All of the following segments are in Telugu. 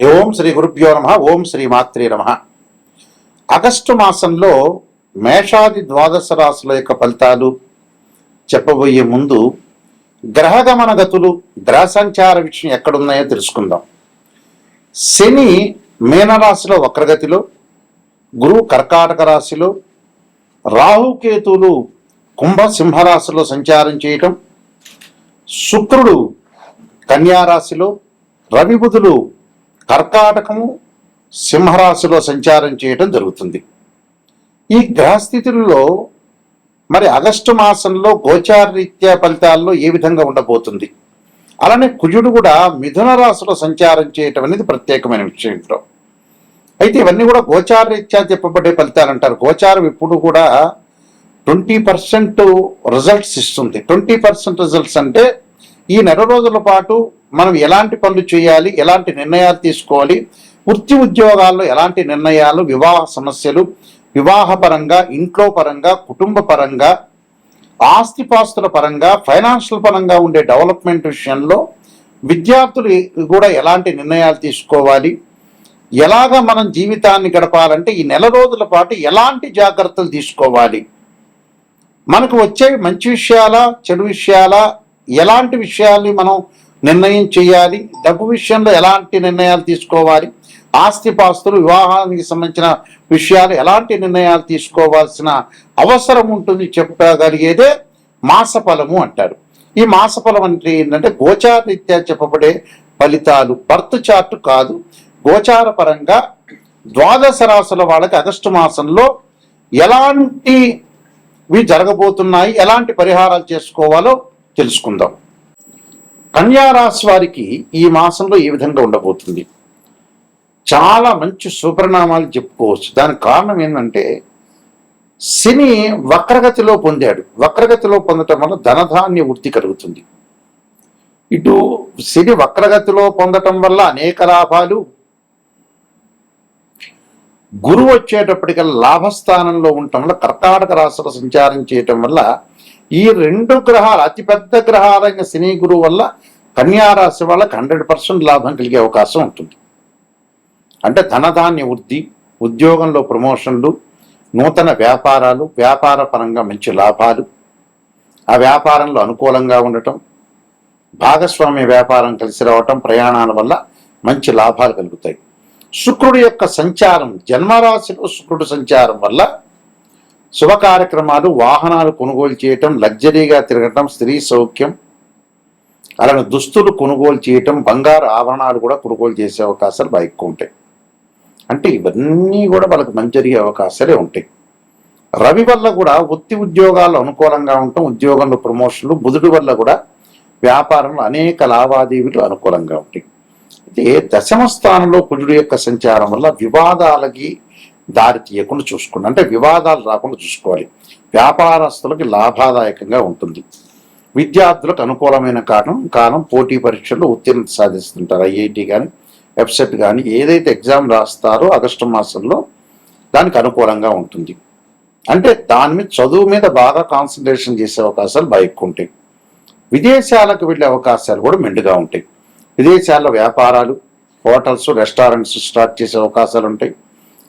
ఓం శ్రీ గురుభ్యో నమ. ఓం శ్రీ మాత్రే నమ. ఆగస్టు మాసంలో మేషాది ద్వాదశ రాశుల యొక్క ఫలితాలు చెప్పబోయే ముందు గ్రహగమన గతులు, గ్రహ సంచార విషయం ఎక్కడున్నాయో తెలుసుకుందాం. శని మీనరాశిలో వక్రగతిలో, గురువు కర్కాటక రాశిలో, రాహుకేతువులు కుంభ సింహరాశిలో సంచారం చేయటం, శుక్రుడు కన్యారాశిలో, రవి బుధులు కర్కాటకము సింహరాశిలో సంచారం చేయడం జరుగుతుంది. ఈ గ్రహస్థితుల్లో మరి ఆగస్టు మాసంలో గోచార రీత్యా ఫలితాల్లో ఏ విధంగా ఉండబోతుంది, అలానే కుజుడు కూడా మిథున రాశిలో సంచారం చేయటం అనేది ప్రత్యేకమైన విషయం. ఇంట్లో అయితే ఇవన్నీ కూడా గోచార రీత్యా చెప్పబడే ఫలితాలు అంటారు. గోచారం ఇప్పుడు కూడా 20% రిజల్ట్స్ ఇస్తుంది. 20% రిజల్ట్స్ అంటే ఈ నెల రోజుల పాటు మనం ఎలాంటి పనులు చేయాలి, ఎలాంటి నిర్ణయాలు తీసుకోవాలి, వృత్తి ఉద్యోగాల్లో ఎలాంటి నిర్ణయాలు, వివాహ సమస్యలు, వివాహపరంగా, ఇంట్లో పరంగా, కుటుంబ పరంగా, ఆస్తిపాస్తుల పరంగా, ఫైనాన్షియల్ పరంగా ఉండే డెవలప్మెంట్ విషయంలో విద్యార్థులు కూడా ఎలాంటి నిర్ణయాలు తీసుకోవాలి, ఎలాగ మనం జీవితాన్ని గడపాలంటే ఈ నెల రోజుల పాటు ఎలాంటి జాగ్రత్తలు తీసుకోవాలి, మనకు వచ్చే మంచి విషయాలా చెడు విషయాలా, ఎలాంటి విషయాల్ని మనం నిర్ణయం చేయాలి, డబ్బు విషయంలో ఎలాంటి నిర్ణయాలు తీసుకోవాలి, ఆస్తిపాస్తులు, వివాహానికి సంబంధించిన విషయాలు ఎలాంటి నిర్ణయాలు తీసుకోవాల్సిన అవసరం ఉంటుంది చెప్పగలిగేదే మాసఫలము అంటారు. ఈ మాసఫలం అంటే ఏంటంటే గోచార రీత్యా చెప్పబడే ఫలితాలు, బర్త్ చార్ట్ కాదు. గోచార పరంగా ద్వాదశ రాశుల వాళ్ళకి ఆగస్టు మాసంలో ఎలాంటివి జరగబోతున్నాయి, ఎలాంటి పరిహారాలు చేసుకోవాలో తెలుసుకుందాం. కన్యా రాశి వారికి ఈ మాసంలో ఏ విధంగా ఉండబోతుంది, చాలా మంచి శుభపరిణామాలు చెప్పుకోవచ్చు. దానికి కారణం ఏంటంటే శని వక్రగతిలో పొందాడు. వక్రగతిలో పొందటం వల్ల ధనధాన్య వృద్ధి కలుగుతుంది. ఇటు శని వక్రగతిలో పొందటం వల్ల అనేక లాభాలు, గురువు వచ్చేటప్పటికల్లా లాభస్థానంలో ఉండటం వల్ల, కర్కాటక రాశిలో సంచారం చేయటం వల్ల ఈ రెండు గ్రహాలు, అతిపెద్ద గ్రహాలైన శని గురువు వల్ల కన్యారాశి వాళ్ళకి 100% లాభం కలిగే అవకాశం ఉంటుంది. అంటే ధనధాన్య వృద్ధి, ఉద్యోగంలో ప్రమోషన్లు, నూతన వ్యాపారాలు, వ్యాపార పరంగా మంచి లాభాలు, ఆ వ్యాపారంలో అనుకూలంగా ఉండటం, భాగస్వామ్య వ్యాపారం కలిసి రావటం, ప్రయాణాల వల్ల మంచి లాభాలు కలుగుతాయి. శుక్రుడి యొక్క సంచారం, జన్మరాశిలో శుక్రుడు సంచారం వల్ల శుభ కార్యక్రమాలు, వాహనాలు కొనుగోలు చేయటం, లగ్జరీగా తిరగటం, స్త్రీ సౌఖ్యం, అలానే దుస్తులు కొనుగోలు చేయటం, బంగారు ఆభరణాలు కూడా కొనుగోలు చేసే అవకాశాలు బాగా ఎక్కువ ఉంటాయి. అంటే ఇవన్నీ కూడా వాళ్ళకి మంచి జరిగే అవకాశాలే ఉంటాయి. రవి వల్ల కూడా వృత్తి ఉద్యోగాలు అనుకూలంగా ఉండటం, ఉద్యోగంలో ప్రమోషన్లు, బుధుడి వల్ల కూడా వ్యాపారంలో అనేక లావాదేవీలు అనుకూలంగా ఉంటాయి. అయితే దశమ స్థానంలో కుజుడి యొక్క సంచారం వల్ల వివాదాలకి దారి తీయకుండా చూసుకోండి. అంటే వివాదాలు రాకుండా చూసుకోవాలి. వ్యాపారస్తులకి లాభదాయకంగా ఉంటుంది. విద్యార్థులకు అనుకూలమైన కాలం పోటీ పరీక్షల్లో ఉత్తీర్ణత సాధిస్తుంటారు. ఐఐటి కానీ, వెబ్సెట్ కానీ ఏదైతే ఎగ్జామ్ రాస్తారో ఆగస్టు మాసంలో దానికి అనుకూలంగా ఉంటుంది. అంటే దాని మీద, చదువు మీద బాగా కాన్సన్ట్రేషన్ చేసే అవకాశాలు బాగా ఎక్కువ ఉంటాయి. విదేశాలకు వెళ్ళే అవకాశాలు కూడా మెండుగా ఉంటాయి. విదేశాల్లో వ్యాపారాలు, హోటల్స్, రెస్టారెంట్స్ స్టార్ట్ చేసే అవకాశాలు ఉంటాయి.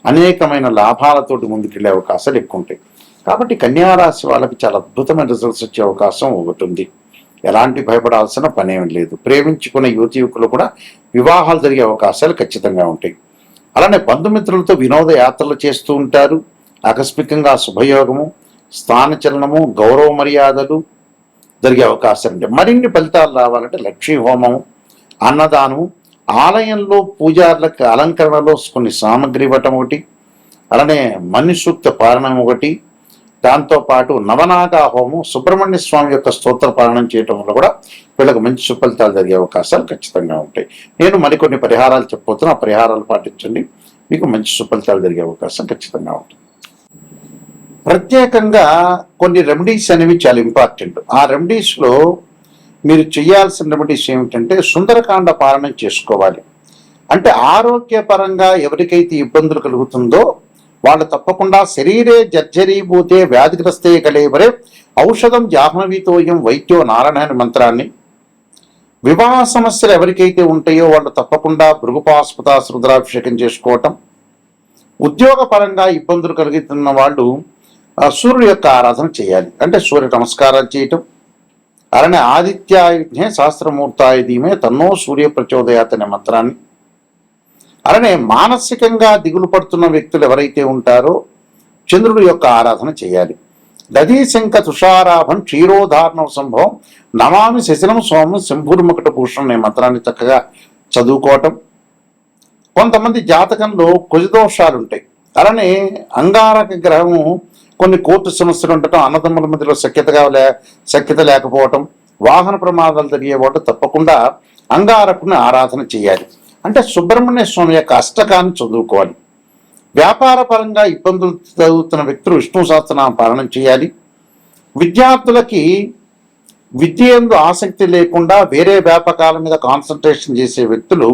అనేకమైన లాభాలతోటి ముందుకెళ్లే అవకాశాలు ఎక్కువ ఉంటాయి. కాబట్టి కన్యారాశి వాళ్ళకి చాలా అద్భుతమైన రిజల్ట్స్ వచ్చే అవకాశం ఒకటి ఉంది. ఎలాంటి భయపడాల్సిన పనేం లేదు. ప్రేమించుకున్న యువకులు కూడా వివాహాలు జరిగే అవకాశాలు ఖచ్చితంగా ఉంటాయి. అలానే బంధుమిత్రులతో వినోద యాత్రలు చేస్తూ ఉంటారు. ఆకస్మికంగా శుభయోగము, స్థానచలనము, గౌరవ మర్యాదలు జరిగే అవకాశాలు ఉంటాయి. మరిన్ని ఫలితాలు రావాలంటే లక్ష్మీ హోమము, అన్నదానము, ఆలయంలో పూజారులకు అలంకరణలో కొన్ని సామగ్రి ఇవ్వటం ఒకటి, అలానే మన్యుసూక్త పారాయణం ఒకటి, దాంతోపాటు నవనాగ హోమం, సుబ్రహ్మణ్య స్వామి యొక్క స్తోత్ర పారాయణం చేయటం వల్ల కూడా వీళ్ళకి మంచి సుఫలితాలు జరిగే అవకాశాలు ఖచ్చితంగా ఉంటాయి. నేను మరికొన్ని పరిహారాలు చెప్పబోతున్నా. ఆ పరిహారాలు పాటించండి, మీకు మంచి సుఫలితాలు జరిగే అవకాశం ఖచ్చితంగా ఉంటుంది. ప్రత్యేకంగా కొన్ని రెమెడీస్ అనేవి చాలా ఇంపార్టెంట్. ఆ రెమెడీస్లో మీరు చేయాల్సిన రెమెడీస్ ఏమిటంటే సుందరకాండ పారాయణం చేసుకోవాలి. అంటే ఆరోగ్యపరంగా ఎవరికైతే ఇబ్బందులు కలుగుతుందో వాళ్ళు తప్పకుండా శరీరే జర్జరీభూతే వ్యాధిగ్రస్తే కలేవరే ఔషధం జాహ్నవీతోయం వైద్యో నారాయణ మంత్రాన్ని వివాహ సమస్యలు ఎవరికైతే ఉంటాయో వాళ్ళు తప్పకుండా భృగుపాస్పద రుద్రాభిషేకం చేసుకోవటం. ఉద్యోగ పరంగా ఇబ్బందులు కలుగుతున్న వాళ్ళు సూర్యుడు యొక్క ఆరాధన చేయాలి, అంటే సూర్య నమస్కారాలు చేయటం. అలానే ఆదిత్యాయుధ్నే శాస్త్రమూర్తాయ ధీమే తన్నో సూర్య ప్రచోదయాత్ అనే మంత్రాన్ని. అలానే మానసికంగా దిగులు పడుతున్న వ్యక్తులు ఎవరైతే ఉంటారో చంద్రుడి యొక్క ఆరాధన చేయాలి. దధీశంక తుషారాభం క్షీరోధారణం సంభవం నమామి శశినం సోమం శంభుర్మకట భూషణం అనే మంత్రాన్ని చక్కగా చదువుకోవటం. కొంతమంది జాతకంలో కుజదోషాలు ఉంటాయి. అలానే అంగారక గ్రహము కొన్ని కోర్టు సమస్యలు ఉండటం, అన్నదమ్ముల మధ్యలో సఖ్యత లేకపోవటం, వాహన ప్రమాదాలు జరిగేవాడు తప్పకుండా అంగారకుని ఆరాధన చేయాలి. అంటే సుబ్రహ్మణ్య స్వామి యొక్క అష్టకాన్ని చదువుకోవాలి. వ్యాపార పరంగా ఇబ్బందులు చదువుతున్న వ్యక్తులు విష్ణు సహస్రనామ పాలన చేయాలి. విద్యార్థులకి విద్య యందు ఆసక్తి లేకుండా వేరే వ్యాపకాల మీద కాన్సన్ట్రేషన్ చేసే వ్యక్తులు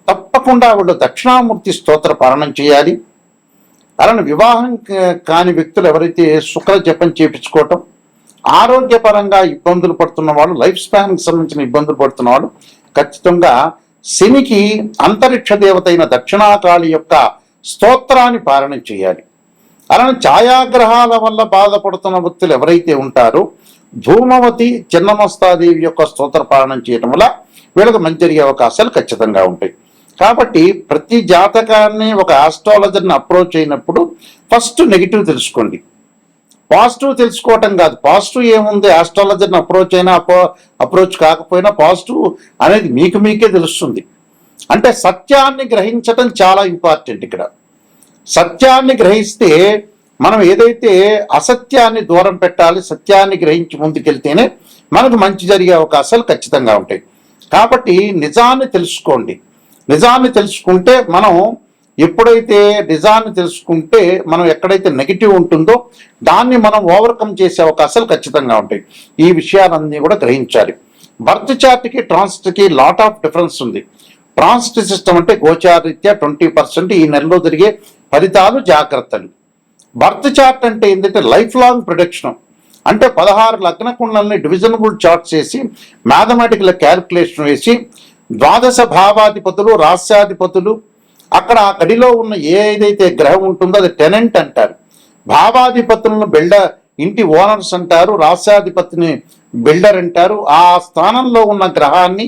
తప్పకుండా వాళ్ళు దక్షిణామూర్తి స్తోత్ర పాలన చేయాలి. అలానే వివాహం కాని వ్యక్తులు ఎవరైతే శుక్ర జపం చేపించుకోవటం, ఆరోగ్యపరంగా ఇబ్బందులు పడుతున్న వాళ్ళు, లైఫ్ స్పాన్కి సంబంధించిన ఇబ్బందులు పడుతున్న వాళ్ళు ఖచ్చితంగా శనికి అంతరిక్ష దేవత అయిన దక్షిణాకాళి యొక్క స్తోత్రాన్ని పాలన చేయాలి. అలానే ఛాయాగ్రహాల వల్ల బాధపడుతున్న వ్యక్తులు ఎవరైతే ఉంటారో ధూమవతి చిన్నమస్తాదేవి యొక్క స్తోత్ర పాలన చేయడం వల్ల వీళ్ళకి మంచి జరిగే అవకాశాలు ఖచ్చితంగా ఉంటాయి. కాబట్టి ప్రతి జాతకాన్ని ఒక ఆస్ట్రాలజర్ని అప్రోచ్ అయినప్పుడు ఫస్ట్ నెగిటివ్ తెలుసుకోండి, పాజిటివ్ తెలుసుకోవటం కాదు. పాజిటివ్ ఏముంది, ఆస్ట్రాలజర్ని అప్రోచ్ అయినా అప్రోచ్ కాకపోయినా పాజిటివ్ అనేది మీకే తెలుస్తుంది. అంటే సత్యాన్ని గ్రహించటం చాలా ఇంపార్టెంట్. ఇక్కడ సత్యాన్ని గ్రహిస్తే మనం ఏదైతే అసత్యాన్ని దూరం పెట్టాలి, సత్యాన్ని గ్రహించి ముందుకెళ్తేనే మనకు మంచి జరిగే అవకాశాలు ఖచ్చితంగా ఉంటాయి. కాబట్టి నిజాన్ని తెలుసుకోండి. నిజాన్ని తెలుసుకుంటే మనం ఎప్పుడైతే నిజాన్ని తెలుసుకుంటే మనం ఎక్కడైతే నెగిటివ్ ఉంటుందో దాన్ని మనం ఓవర్కమ్ చేసే అవకాశాలు ఖచ్చితంగా ఉంటాయి. ఈ విషయాలన్నీ కూడా గ్రహించాలి. బర్త్ చార్ట్కి ట్రాన్సిట్కి లాట్ ఆఫ్ డిఫరెన్స్ ఉంది. ట్రాన్సిట్ సిస్టమ్ అంటే గోచారీత్యా 20% ఈ నెలలో జరిగే ఫలితాలు, జాగ్రత్తలు. బర్త్ చార్ట్ అంటే ఏంటంటే లైఫ్ లాంగ్ ప్రొడక్షన్. అంటే 16 లగ్న కుండలని డివిజనబుల్ చార్ట్ చేసి మ్యాథమెటికల్ క్యాల్కులేషన్ వేసి ద్వాదశ భావాధిపతులు, రాస్యాధిపతులు, అక్కడ ఆ గడిలో ఉన్న ఏదైతే గ్రహం ఉంటుందో అది టెనెంట్ అంటారు. భావాధిపతులను ఇంటి ఓనర్స్ అంటారు, రాస్యాధిపతిని బిల్డర్ అంటారు. ఆ స్థానంలో ఉన్న గ్రహాన్ని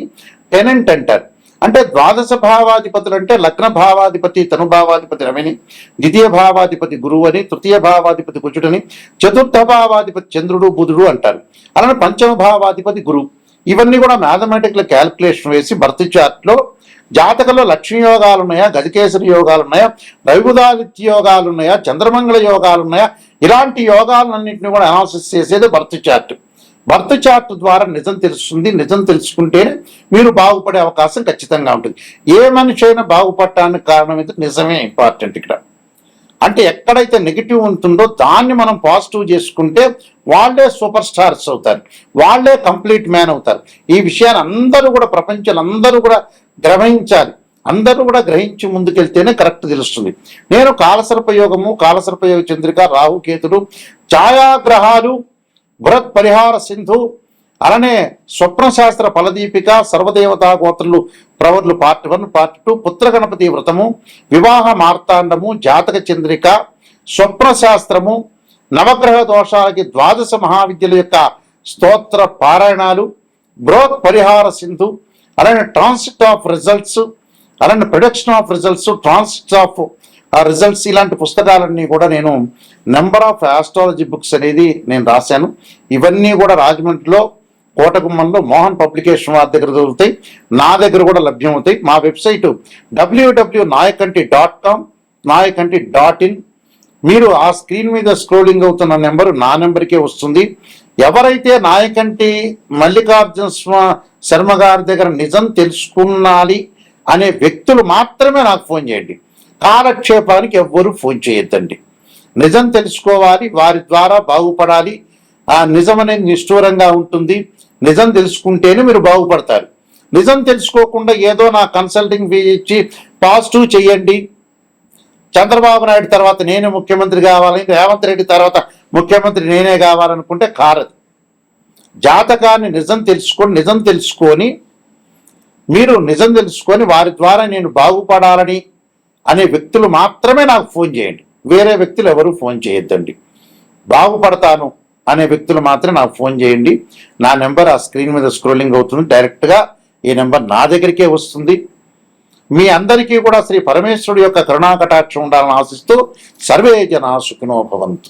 టెనెంట్ అంటారు. అంటే ద్వాదశ భావాధిపతులు అంటే లగ్న భావాధిపతి తనుభావాధిపతి రవిని, ద్వితీయ భావాధిపతి గురువు అని, తృతీయ భావాధిపతి కుజుడని, చతుర్థ భావాధిపతి చంద్రుడు బుధుడు అంటారు. అలానే పంచమ భావాధిపతి గురువు. ఇవన్నీ కూడా మ్యాథమెటికల్ క్యాల్కులేషన్ వేసి బర్త్ చార్ట్లో జాతకంలో లక్ష్మీ యోగాలు ఉన్నాయా, గజకేసరి యోగాలు ఉన్నాయా, రవిబుధాదిత్య యోగాలు ఉన్నాయా, చంద్రమంగళ యోగాలు ఉన్నాయా, ఇలాంటి యోగాలన్నింటినీ కూడా అనాలిసిస్ చేసేది బర్త్ చార్ట్. బర్త్ చార్ట్ ద్వారా నిజం తెలుస్తుంది. నిజం తెలుసుకుంటేనే మీరు బాగుపడే అవకాశం ఖచ్చితంగా ఉంటుంది. ఏ మనిషి అయినా బాగుపడటానికి కారణం అయితే నిజమే ఇంపార్టెంట్ ఇక్కడ. అంటే ఎక్కడైతే నెగిటివ్ ఉంటుందో దాన్ని మనం పాజిటివ్ చేసుకుంటే వాళ్ళే సూపర్ స్టార్స్ అవుతారు, వాళ్ళే కంప్లీట్ మ్యాన్ అవుతారు. ఈ విషయాన్ని అందరూ కూడా ప్రపంచంలో అందరూ కూడా గ్రహించాలి. అందరూ కూడా గ్రహించి ముందుకెళ్తేనే కరెక్ట్ తెలుస్తుంది. నేను కాలసర్పయోగము, కాలసర్పయోగ చంద్రిక, రాహుకేతుడు, ఛాయాగ్రహాలు, బృహత్ పరిహార సింధు, అలానే స్వప్నశాస్త్ర ఫలదీపిక, సర్వదేవతా గోత్రులు ప్రవర్లు పార్ట్ 1, పార్ట్ 2, పుత్ర గణపతి వ్రతము, వివాహ మార్తాండము, జాతక చంద్రిక, స్వప్నశాస్త్రము, నవగ్రహ దోషాలకి ద్వాదశ మహావిద్యల యొక్క స్తోత్ర పారాయణాలు, బృహత్ పరిహార సింధు, అలానే ట్రాన్సిట్ ఆఫ్ రిజల్ట్స్, అలానే production of results, transit of results, ఇలాంటి పుస్తకాలన్నీ కూడా నేను నెంబర్ ఆఫ్ ఆస్ట్రాలజీ బుక్స్ అనేది నేను రాశాను. ఇవన్నీ కూడా రాజమండ్రిలో కోటగుమ్మంలో మోహన్ పబ్లికేషన్ వారి దగ్గర దొరుకుతాయి, నా దగ్గర కూడా లభ్యమవుతాయి. మా వెబ్సైటు www.nayakanti.com, nayakanti.in. మీరు ఆ స్క్రీన్ మీద స్క్రోలింగ్ అవుతున్న నెంబరు నా నెంబర్కే వస్తుంది. ఎవరైతే నాయకంటి మల్లికార్జున శర్మ గారి దగ్గర నిజం తెలుసుకున్నాలి అనే వ్యక్తులు మాత్రమే నాకు ఫోన్ చేయండి. కాలక్షేపానికి ఎవ్వరూ ఫోన్ చేయొద్దండి. నిజం తెలుసుకోవాలి, వారి ద్వారా బాగుపడాలి. ఆ నిజం అనేది నిష్ఠూరంగా ఉంటుంది. నిజం తెలుసుకుంటేనే మీరు బాగుపడతారు. నిజం తెలుసుకోకుండా ఏదో నా కన్సల్టింగ్ ఫీ ఇచ్చి పాజిటివ్ చెయ్యండి, చంద్రబాబు నాయుడు తర్వాత నేనే ముఖ్యమంత్రి కావాలి, రేవంత్ రెడ్డి తర్వాత ముఖ్యమంత్రి నేనే కావాలనుకుంటే కారదు. జాతకాన్ని నిజం తెలుసుకొని మీరు నిజం తెలుసుకొని వారి ద్వారా నేను బాగుపడాలని అనే వ్యక్తులు మాత్రమే నాకు ఫోన్ చేయండి. వేరే వ్యక్తులు ఎవరు ఫోన్ చేయొద్దండి. బాగుపడతాను అనే వ్యక్తులు మాత్రమే నాకు ఫోన్ చేయండి. నా నెంబర్ ఆ స్క్రీన్ మీద స్క్రోలింగ్ అవుతుంది. డైరెక్ట్గా ఈ నెంబర్ నా దగ్గరికే వస్తుంది. మీ అందరికీ కూడా శ్రీ పరమేశ్వరుడు యొక్క కరుణా కటాక్షం ఉండాలని ఆశిస్తూ సర్వే జనా సుఖినో భవంతు.